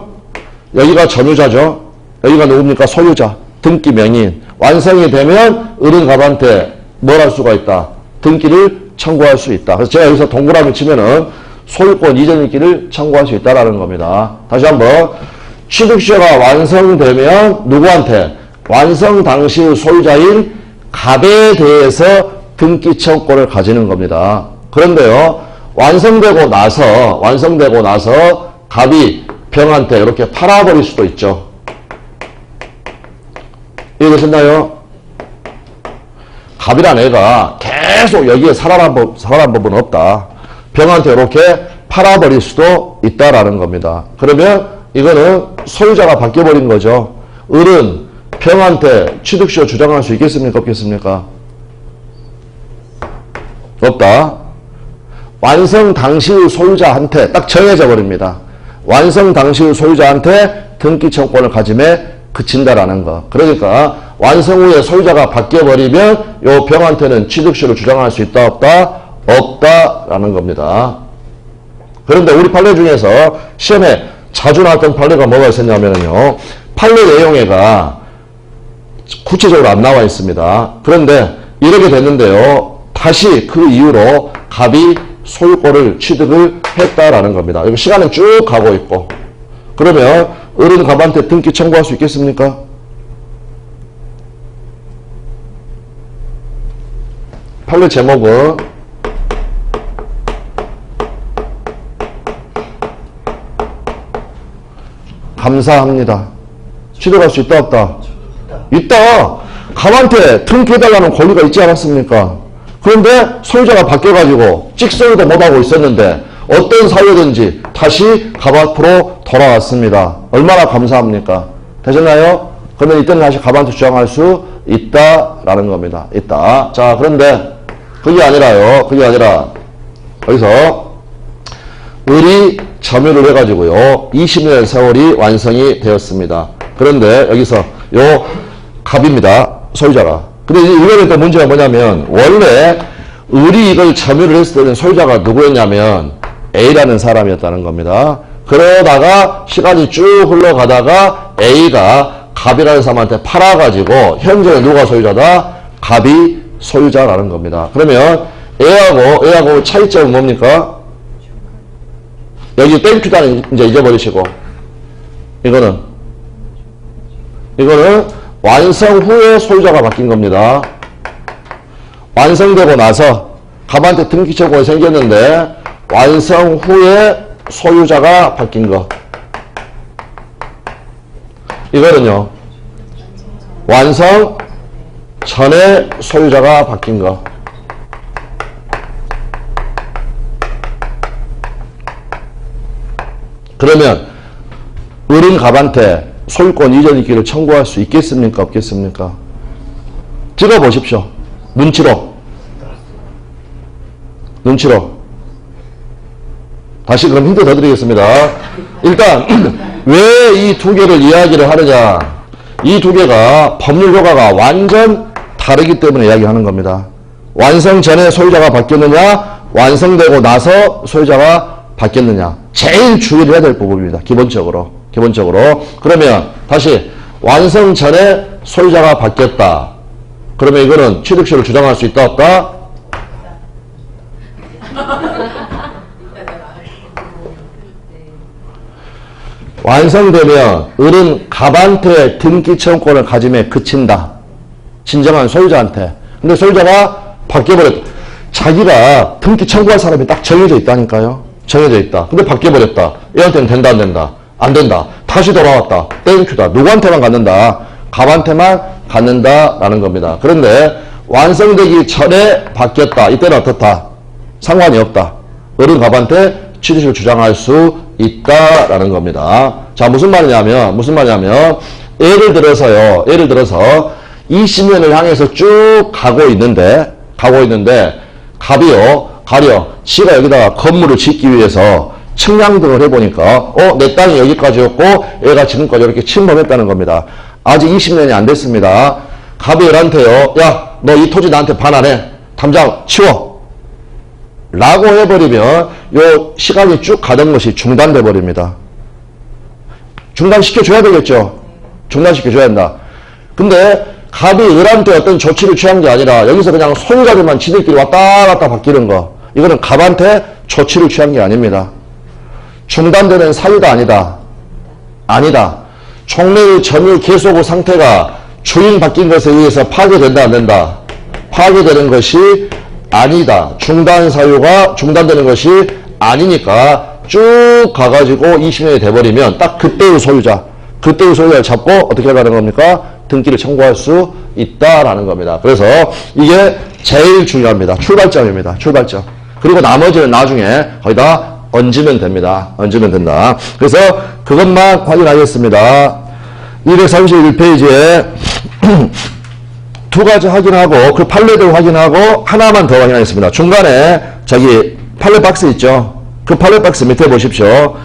A: 여기가 점유자죠. 여기가 누굽니까? 소유자. 등기 명의인. 완성이 되면 을은 갑한테 뭘 할 수가 있다? 등기를 청구할 수 있다. 그래서 제가 여기서 동그라미 치면은 소유권 이전 인기를 청구할 수 있다라는 겁니다. 다시 한번 취득시효가 완성되면 누구한테? 완성 당시 소유자인 갑에 대해서 등기 청구권을 가지는 겁니다. 그런데요, 완성되고 나서 갑이 병한테 이렇게 팔아버릴 수도 있죠. 이해되셨나요? 갑이란 애가 계속 여기에 살아난 법은 없다. 병한테 이렇게 팔아버릴 수도 있다라는 겁니다. 그러면 이거는 소유자가 바뀌어버린 거죠. 을은 병한테 취득시효 주장할 수 있겠습니까? 없겠습니까? 없다. 완성 당시의 소유자한테 딱 정해져 버립니다. 완성 당시의 소유자한테 등기 청구권을 가짐에 그친다라는 거. 그러니까 완성 후에 소유자가 바뀌어버리면 요 병한테는 취득시효를 주장할 수 있다 없다? 없다라는 겁니다. 그런데 우리 판례 중에서 시험에 자주 나왔던 판례가 뭐가 있었냐면요. 판례 내용에가 구체적으로 안 나와 있습니다. 그런데 이렇게 됐는데요. 다시 그 이후로 갑이 소유권을 취득을 했다라는 겁니다. 여기 시간은 쭉 가고 있고. 그러면 을은 갑한테 등기 청구할 수 있겠습니까? 판례 제목은 감사합니다. 취득할 수 있다 없다? 있다. 갑한테 등기해달라는 권리가 있지 않았습니까? 그런데 소유자가 바뀌어가지고 찍소리도 못하고 있었는데 어떤 사유든지 다시 갑 앞으로 돌아왔습니다. 얼마나 감사합니까? 되셨나요? 그러면 이때는 다시 갑한테 주장할 수 있다라는 겁니다. 있다. 자, 그런데 그게 아니라요. 그게 아니라 여기서 을이 점유를 해가지고요. 20년 세월이 완성이 되었습니다. 그런데 여기서 요 갑입니다. 소유자가. 근데 이거는 또 문제가 뭐냐면 원래 을이 이걸 점유를 했을 때는 소유자가 누구였냐면 A라는 사람이었다는 겁니다. 그러다가 시간이 쭉 흘러가다가 A가 갑이라는 사람한테 팔아가지고 현재는 누가 소유자다? 갑이 소유자라는 겁니다. 그러면 A하고 차이점은 뭡니까? 여기 땡큐다는 이제 잊어버리시고 이거는 완성 후에 소유자가 바뀐 겁니다. 완성되고 나서 갑한테 등기 청구가 생겼는데 완성 후에 소유자가 바뀐 거. 이거는요. 완성 전에 소유자가 바뀐 거. 그러면 을은 갑한테 소유권 이전 있기를 청구할 수 있겠습니까? 없겠습니까? 찍어보십시오. 눈치로. 다시 그럼 힌트 더 드리겠습니다. 일단 왜 이 두 개를 이야기를 하느냐. 이 두 개가 법률 효과가 완전 다르기 때문에 이야기하는 겁니다. 완성 전에 소유자가 바뀌었느냐, 완성되고 나서 소유자가 바뀌었느냐. 제일 주의를 해야 될 부분입니다. 기본적으로. 그러면 다시 완성 전에 소유자가 바뀌었다. 그러면 이거는 취득세를 주장할 수 있다 없다? 완성되면 을은 갑한테 등기 청구권을 가짐에 그친다. 진정한 소유자한테. 근데 소유자가 바뀌어버렸다. 자기가 등기 청구할 사람이 딱 정해져 있다니까요. 정해져 있다. 근데 바뀌어버렸다. 얘한테는 된다 안 된다? 안 된다. 다시 돌아왔다. 땡큐다. 누구한테만 갖는다? 갑한테만 갖는다라는 겁니다. 그런데 완성되기 전에 바뀌었다. 이때는 어떻다? 상관이 없다. 을은 갑한테 취득세를 주장할 수 있다라는 겁니다. 자, 무슨 말이냐면 예를 들어서 20년을 향해서 쭉 가고 있는데 갑이요 가려 지가 여기다가 건물을 짓기 위해서 측량등을 해보니까 내 땅이 여기까지였고 얘가 지금까지 이렇게 침범했다는 겁니다. 아직 20년이 안 됐습니다. 갑이 을한테요, 야, 너 이 토지 나한테 반환해. 당장 치워. 라고 해버리면 요 시간이 쭉 가던 것이 중단돼 버립니다. 중단시켜줘야 되겠죠. 중단시켜줘야 한다. 근데 갑이 을한테 어떤 조치를 취한 게 아니라 여기서 그냥 소유자들만 지들끼리 왔다 갔다 바뀌는 거. 이거는 갑한테 조치를 취한 게 아닙니다. 중단되는 사유가 아니다. 총매의 점유 계속 후 상태가 주인 바뀐 것에 의해서 파괴된다 안 된다? 파괴되는 것이 아니다. 중단 사유가 중단되는 것이 아니니까 쭉 가가지고 20년이 돼버리면 딱 그때의 소유자를 잡고 어떻게 하는 겁니까? 등기를 청구할 수 있다라는 겁니다. 그래서 이게 제일 중요합니다. 출발점입니다. 그리고 나머지는 나중에 거기다 얹으면 됩니다. 얹으면 된다. 그래서 그것만 확인하겠습니다. 231페이지에 두 가지 확인하고 그 판례들 확인하고 하나만 더 확인하겠습니다. 중간에 저기 판례 박스 있죠. 그 판례 박스 밑에 보십시오.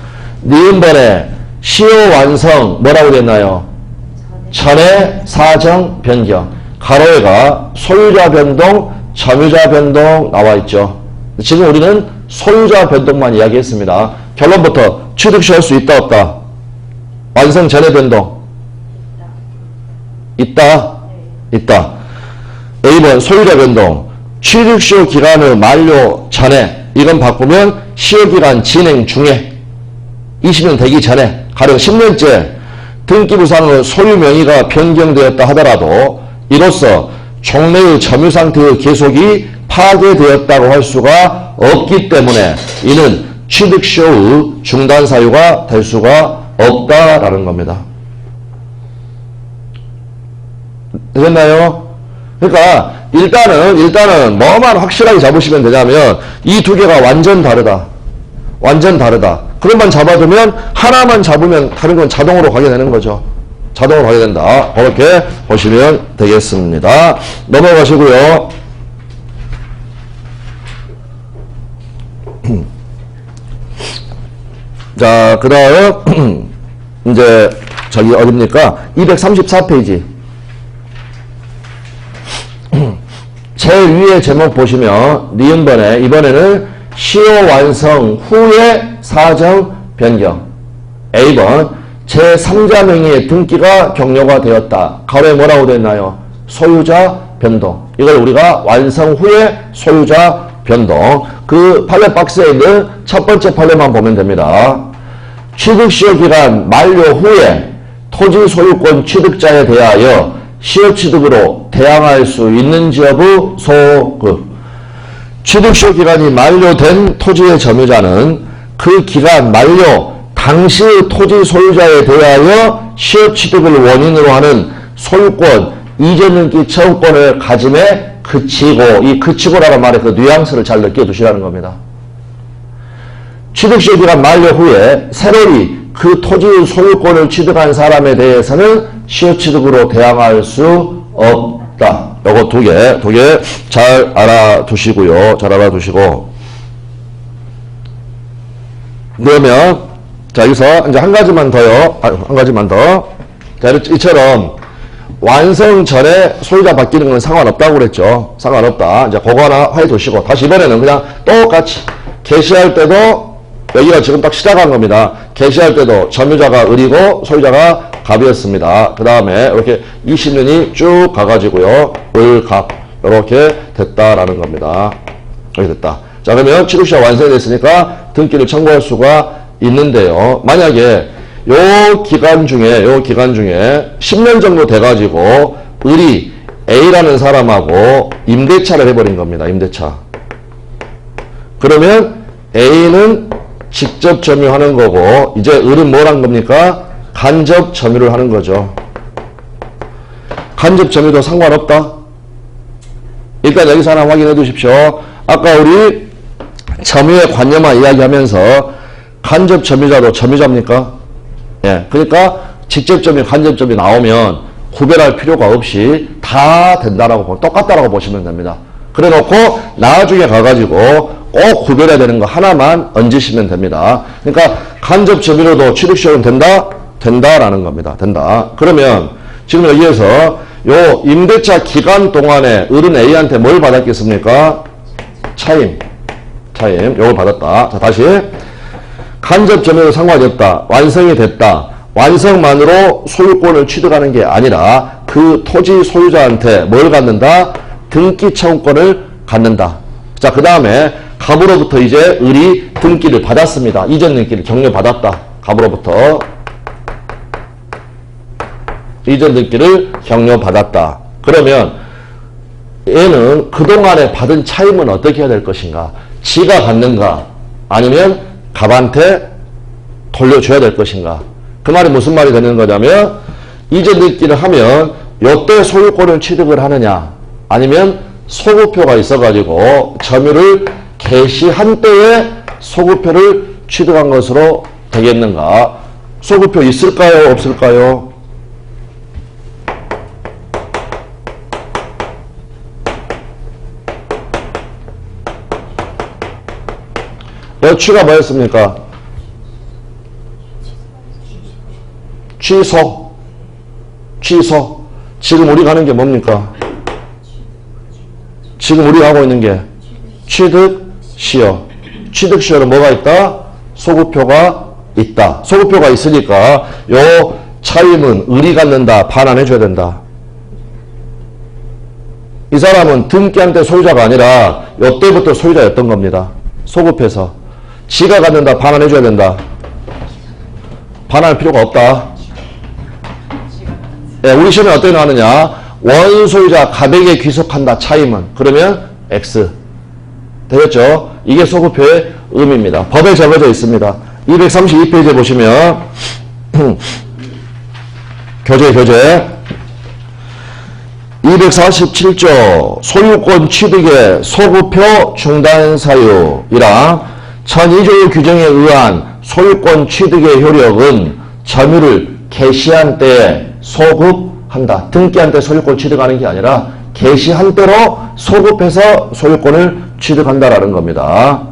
A: 니은번에 시효 완성 뭐라고 됐나요? 전에 사정 변경. 가로에가 소유자 변동, 점유자 변동 나와 있죠. 지금 우리는 소유자 변동만 이야기했습니다. 결론부터 취득시 할 수 있다 없다? 완성 전에 변동 있다. A번 소유자 변동 취득시효 기간의 만료 전에 이건 바꾸면 시효기간 진행 중에 20년 되기 전에 가령 10년째 등기부상의 소유 명의가 변경되었다 하더라도 이로써 종래의 점유 상태의 계속이 파괴되었다고 할 수가 없기 때문에 이는 취득시효의 중단 사유가 될 수가 없다라는 겁니다. 되셨나요? 그러니까 일단은 뭐만 확실하게 잡으시면 되냐면 이 두 개가 완전 다르다. 완전 다르다. 그것만 잡아두면 하나만 잡으면 다른 건 자동으로 가게 되는 거죠. 자동으로 가게 된다. 그렇게 보시면 되겠습니다. 넘어가시고요. 자, 그 다음 이제 저기 어딥니까? 234페이지. 제일 위에 제목 보시면 니은번에 이번에는 시효 완성 후의 사정 변경. A번 제3자 명의의 등기가 격려가 되었다. 가로에 뭐라고 되었나요? 소유자 변동. 이걸 우리가 완성 후에 소유자 변동. 그 판례 박스에 있는 첫 번째 판례만 보면 됩니다. 취득시효 기간 만료 후에 토지 소유권 취득자에 대하여 시효 취득으로 대항할 수 있는지 여부 소급. 취득시효 기간이 만료된 토지의 점유자는 그 기간 만료 당시의 토지 소유자에 대하여 시효 취득을 원인으로 하는 소유권 이전 등기 처분권을 가짐에 그치고, 이 그치고라는 말의 그 뉘앙스를 잘 느껴두시라는 겁니다. 취득시효 기간 만료 후에 새로이 그 토지의 소유권을 취득한 사람에 대해서는 시효 취득으로 대항할 수 없다. 요거 두 개 잘 알아두시고요. 잘 알아두시고. 그러면 자, 여기서 이제 한 가지만 더요. 한 가지만 더. 자, 이처럼 완성 전에 소유자 바뀌는 건 상관없다고 그랬죠. 상관없다. 이제 그거 하나 화해 두시고. 다시 이번에는 그냥 똑같이 개시할 때도 여기가 지금 딱 시작한 겁니다. 개시할 때도 점유자가 을이고 소유자가 갑이었습니다. 그 다음에 이렇게 20년이 쭉 가가지고요. 을, 갑. 이렇게 됐다라는 겁니다. 이렇게 됐다. 자, 그러면 취득시효가 완성이 됐으니까 등기를 청구할 수가 있는데요. 만약에 요 기간 중에 10년 정도 돼가지고 을이 A라는 사람하고 임대차를 해버린 겁니다. 임대차. 그러면 A는 직접 점유하는 거고 이제 을은 뭘 한 겁니까? 간접 점유를 하는 거죠. 간접 점유도 상관없다. 일단 여기서 하나 확인해 두십시오. 아까 우리 점유의 관념만 이야기하면서 간접 점유자도 점유자입니까? 예. 그러니까 직접 점유, 간접 점유 나오면 구별할 필요가 없이 다 된다라고, 똑같다라고 보시면 됩니다. 그래 놓고 나중에 가가지고 꼭 구별해야 되는 거 하나만 얹으시면 됩니다. 그러니까 간접 점유로도 취득시효는 된다? 된다라는 겁니다. 된다. 그러면 지금 여기에서 요 임대차 기간 동안에 을은 A한테 뭘 받았겠습니까? 차임. 요걸 받았다. 자, 다시. 간접 점유로 상관이 없다. 완성이 됐다. 완성만으로 소유권을 취득하는 게 아니라 그 토지 소유자한테 뭘 갖는다? 등기 청구권을 갖는다. 자, 그 다음에 갑으로부터 이제 을이 등기를 받았습니다. 이전 등기를 격려받았다. 갑으로부터 이전 등기를 격려받았다. 그러면 얘는 그동안에 받은 차임은 어떻게 해야 될 것인가? 지가 갖는가? 아니면 갑한테 돌려줘야 될 것인가? 그 말이 무슨 말이 되는 거냐면 이전 등기를 하면 요때 소유권을 취득을 하느냐? 아니면 소구표가 있어가지고 점유를 개시한 때에 소구표를 취득한 것으로 되겠는가? 소구표 있을까요? 없을까요? 취가 뭐였습니까? 취소. 지금 우리가 하는 게 뭡니까? 지금 우리가 하고 있는 게 취득시효. 취득시효는 뭐가 있다? 소구표가 있다. 소구표가 있으니까 요 차임은 을이 갖는다. 반환해줘야 된다. 이 사람은 등기한 때 소유자가 아니라 요 때부터 소유자였던 겁니다. 소급해서. 지가 갖는다. 반환해줘야 된다. 반환할 필요가 없다. 예, 우리 시험에 어떻게 나왔느냐? 원소유자 갑에게 귀속한다. 차임은. 그러면 X. 되겠죠? 이게 소급표의 의미입니다. 법에 적어져 있습니다. 232페이지에 보시면 교재 247조 소유권 취득의 소급표 중단 사유이랑 전2조 규정에 의한 소유권 취득의 효력은 점유를 개시한 때에 소급한다. 등기한 때 소유권 취득하는 게 아니라 개시한 때로 소급해서 소유권을 취득한다라는 겁니다.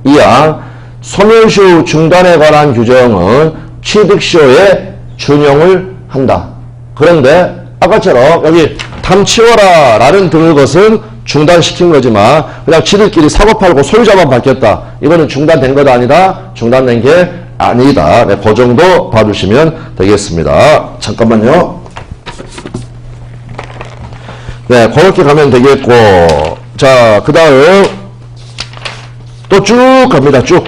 A: 이항 소멸시효 중단에 관한 규정은 취득시효에 준용을 한다. 그런데 아까처럼 여기 담 치워라 라는 등의 것은 중단시킨 거지만 그냥 지들끼리 사고 팔고 소유자만 바뀌었다. 이거는 중단된 것 아니다. 중단된 게 아니다. 네, 그 정도 봐주시면 되겠습니다. 잠깐만요. 네, 그렇게 가면 되겠고, 자, 그 다음 또 쭉 갑니다. 쭉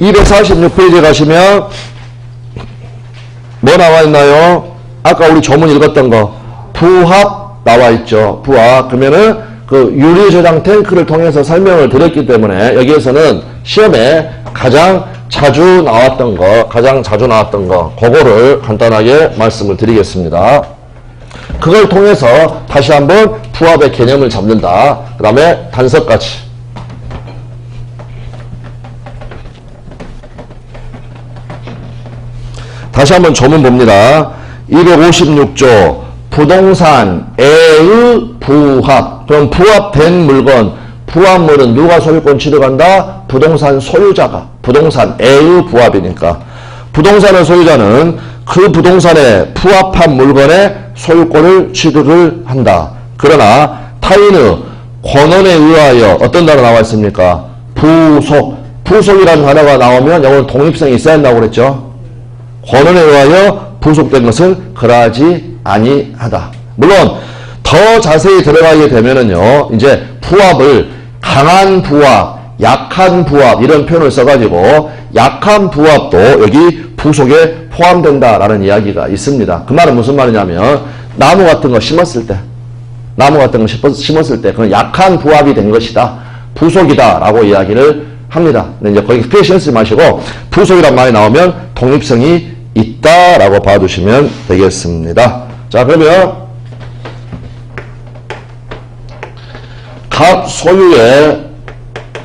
A: 246페이지에 가시면 뭐 나와 있나요? 아까 우리 조문 읽었던 거 부합 나와 있죠. 부합. 그러면은 그 유리 저장 탱크를 통해서 설명을 드렸기 때문에 여기에서는 시험에 가장 자주 나왔던 거 그거를 간단하게 말씀을 드리겠습니다. 그걸 통해서 다시 한번 부합의 개념을 잡는다. 그 다음에 단서까지. 다시 한번 조문 봅니다. 256조 부동산의 부합. 그럼 부합된 물건, 부합물은 누가 소유권 취득한다? 부동산 소유자가. 부동산의 부합이니까. 부동산의 소유자는 그 부동산에 부합한 물건의 소유권을 취득을 한다. 그러나 타인의 권한에 의하여 어떤 단어 나와 있습니까? 부속. 부속이라는 단어가 나오면 영어는 독립성이 있어야 한다고 그랬죠. 권한에 의하여 부속된 것은 그러하지 아니하다. 물론 더 자세히 들어가게 되면은요, 이제 부합을 강한 부합, 약한 부합 이런 표현을 써가지고 약한 부합도 여기 부속에 포함된다라는 이야기가 있습니다. 그 말은 무슨 말이냐면 나무 같은 거 심었을 때 그건 약한 부합이 된 것이다. 부속이다라고 이야기를 합니다. 근데 이제 거기 크게 신경 쓰지 마시고 부속이란 말이 나오면 독립성이 있다라고 봐두시면 되겠습니다. 자, 그러면 각 소유의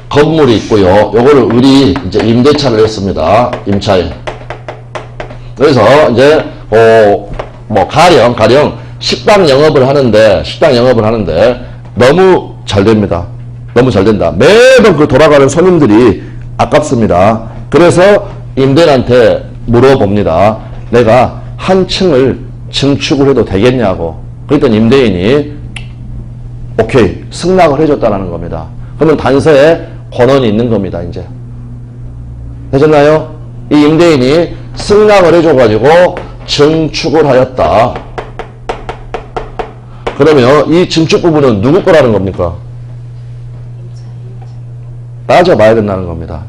A: 건물이 있고요. 요거를 우리 이제 임대차를 했습니다. 임차인. 그래서 이제 뭐 가령 식당 영업을 하는데 너무 잘 됩니다. 너무 잘 된다. 매번 그 돌아가는 손님들이 아깝습니다. 그래서 임대인한테 물어봅니다. 내가 한 층을 증축을 해도 되겠냐고. 그랬더니 임대인이 오케이 승낙을 해줬다는 겁니다. 그러면 단서에 권한이 있는 겁니다. 이제 되셨나요? 이 임대인이 승낙을 해줘가지고 증축을 하였다. 그러면 이 증축 부분은 누구 거라는 겁니까? 따져봐야 된다는 겁니다.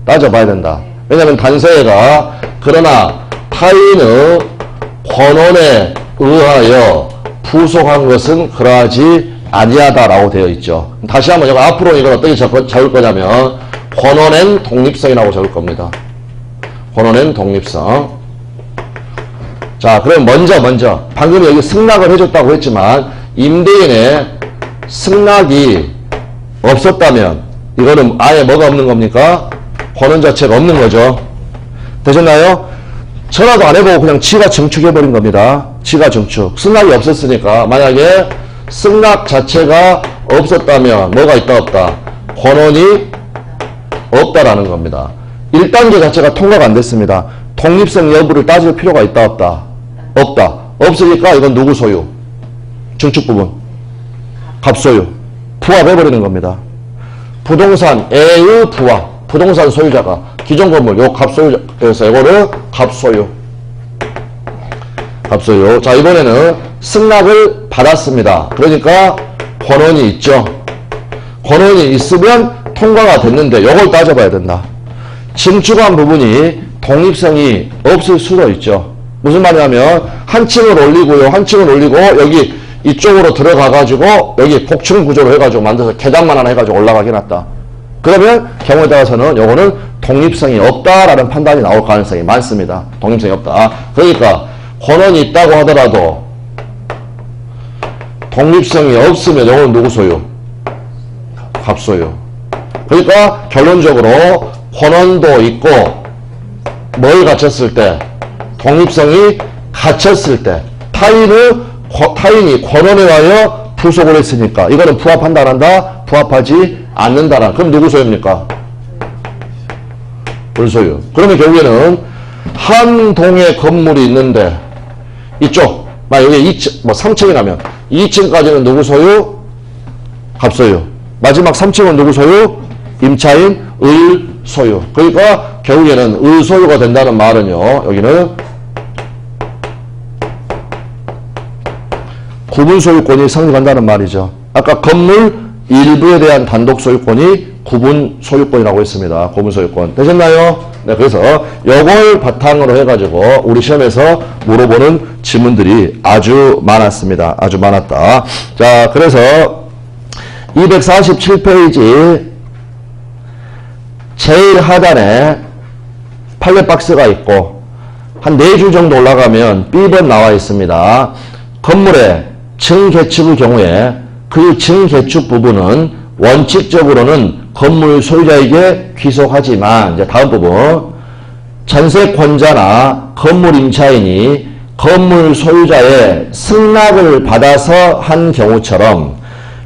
A: 따져봐야 된다. 왜냐하면 단서에가 그러나 타인의 권한에 의하여 부속한 것은 그러하지 아니하다라고 되어 있죠. 다시 한번 제가 앞으로 이걸 어떻게 적을 거냐면 권한엔 독립성이라고 적을 겁니다. 권한엔 독립성. 자, 그럼 먼저 방금 여기 승낙을 해줬다고 했지만 임대인의 승낙이 없었다면 이거는 아예 뭐가 없는 겁니까? 권한 자체가 없는 거죠. 되셨나요? 전화도 안 해보고 그냥 지가 증축해버린 겁니다. 지가 증축. 승낙이 없었으니까 만약에 승낙 자체가 없었다면 뭐가 있다 없다? 권한이 없다라는 겁니다. 1단계 자체가 통과가 안 됐습니다. 독립성 여부를 따질 필요가 있다 없다? 없다. 없으니까 이건 누구 소유? 증축 부분. 갑소유. 부합해버리는 겁니다. 부동산의 부합. 부동산 소유자가 기존 건물 요 갑소유에서 이거를 갑소유. 자, 이번에는 승낙을 받았습니다. 그러니까 권한이 있죠. 권한이 있으면 통과가 됐는데 이걸 따져봐야 된다. 증축한 부분이 독립성이 없을 수도 있죠. 무슨 말이냐면 한 층을 올리고요. 한 층을 올리고 여기 이쪽으로 들어가가지고 여기 복층 구조로 해가지고 만들어서 계단만 하나 해가지고 올라가게 놨다. 그러면 경우에 따라서는 요거는 독립성이 없다라는 판단이 나올 가능성이 많습니다. 독립성이 없다. 그러니까 권한이 있다고 하더라도 독립성이 없으면 이건 누구 소유? 갑소유. 그러니까 결론적으로 권한도 있고 뭘 갖췄을 때? 독립성이 갖췄을 때 타인이 권한에 의하여 부속을 했으니까 이거는 부합한다 안 한다? 부합하지 않는다라. 그럼 누구 소유입니까? 불소유. 그러면 결국에는 한 동의 건물이 있는데 이쪽 여기 2층 3층이라면 2층까지는 누구 소유? 갑소유. 마지막 3층은 누구 소유? 임차인 의 소유. 그러니까 결국에는 의 소유가 된다는 말은요. 여기는 구분 소유권이 성립한다는 말이죠. 아까 건물 일부에 대한 단독 소유권이 구분 소유권이라고 했습니다. 구분 소유권. 되셨나요? 네, 그래서 이걸 바탕으로 해가지고 우리 시험에서 물어보는 질문들이 아주 많았습니다. 아주 많았다. 자, 그래서 247페이지 제일 하단에 판례 박스가 있고 한 4줄 정도 올라가면 B번 나와 있습니다. 건물의 증개축의 경우에 그 증개축 부분은 원칙적으로는 건물 소유자에게 귀속하지만 이제 다음 부분 전세권자나 건물 임차인이 건물 소유자의 승낙을 받아서 한 경우처럼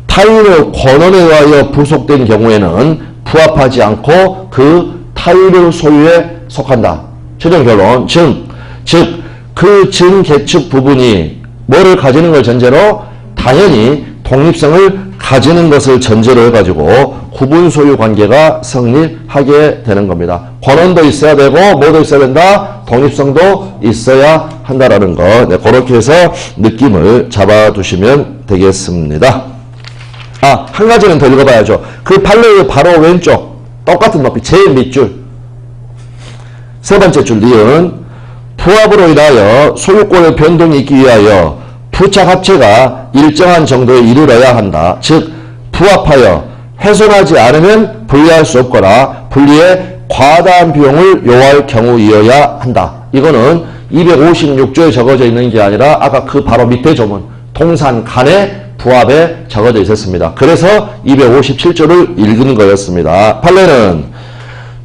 A: 타인의 권한에 의하여 부속된 경우에는 부합하지 않고 그 타인의 소유에 속한다. 최종 결론 즉 그 증개축 부분이 뭐를 가지는 걸 전제로 당연히 독립성을 가지는 것을 전제로 해가지고 구분 소유 관계가 성립하게 되는 겁니다. 권한도 있어야 되고 뭐도 있어야 된다? 독립성도 있어야 한다라는 거. 네, 그렇게 해서 느낌을 잡아두시면 되겠습니다. 한 가지는 더 읽어봐야죠. 그 판례의 바로 왼쪽 똑같은 높이 제일 밑줄 세 번째 줄 니은 부합으로 인하여 소유권의 변동이 있기 위하여 부착 합체가 일정한 정도에 이르러야 한다. 즉 부합하여 훼손하지 않으면 분리할 수 없거나 분리에 과다한 비용을 요할 경우이어야 한다. 이거는 256조에 적어져 있는 게 아니라 아까 그 바로 밑에 조문 동산 간의 부합에 적어져 있었습니다. 그래서 257조를 읽은 거였습니다. 판례는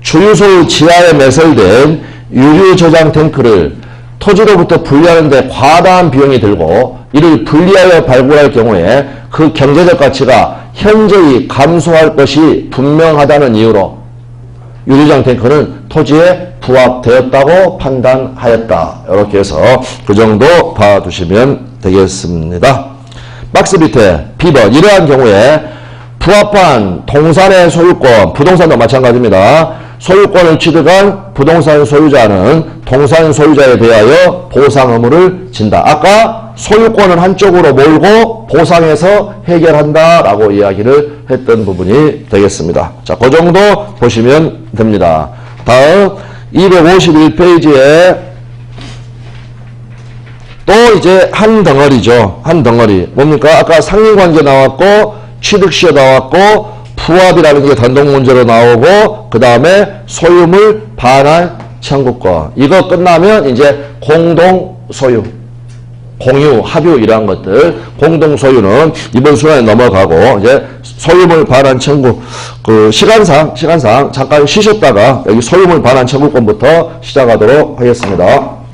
A: 주유소 지하에 매설된 유류 저장 탱크를 토지로부터 분리하는 데 과다한 비용이 들고 이를 분리하여 발굴할 경우에 그 경제적 가치가 현저히 감소할 것이 분명하다는 이유로 유류저장 탱크는 토지에 부합되었다고 판단하였다. 이렇게 해서 그 정도 봐두시면 되겠습니다. 박스 밑에 B번 이러한 경우에 부합한 동산의 소유권, 부동산도 마찬가지입니다. 소유권을 취득한 부동산 소유자는 동산 소유자에 대하여 보상 의무를 진다. 아까 소유권을 한쪽으로 몰고 보상해서 해결한다라고 이야기를 했던 부분이 되겠습니다. 자, 그 정도 보시면 됩니다. 다음 251페이지에 또 이제 한 덩어리죠. 한 덩어리. 뭡니까? 아까 상인관계 나왔고 취득시효 나왔고 부합이라는 게 단독 문제로 나오고 그 다음에 소유물 반환 청구권. 이거 끝나면 이제 공동 소유, 공유, 합유 이러한 것들. 공동 소유는 이번 순환에 넘어가고 이제 소유물 반환 청구. 그 시간상 잠깐 쉬셨다가 여기 소유물 반환 청구권부터 시작하도록 하겠습니다.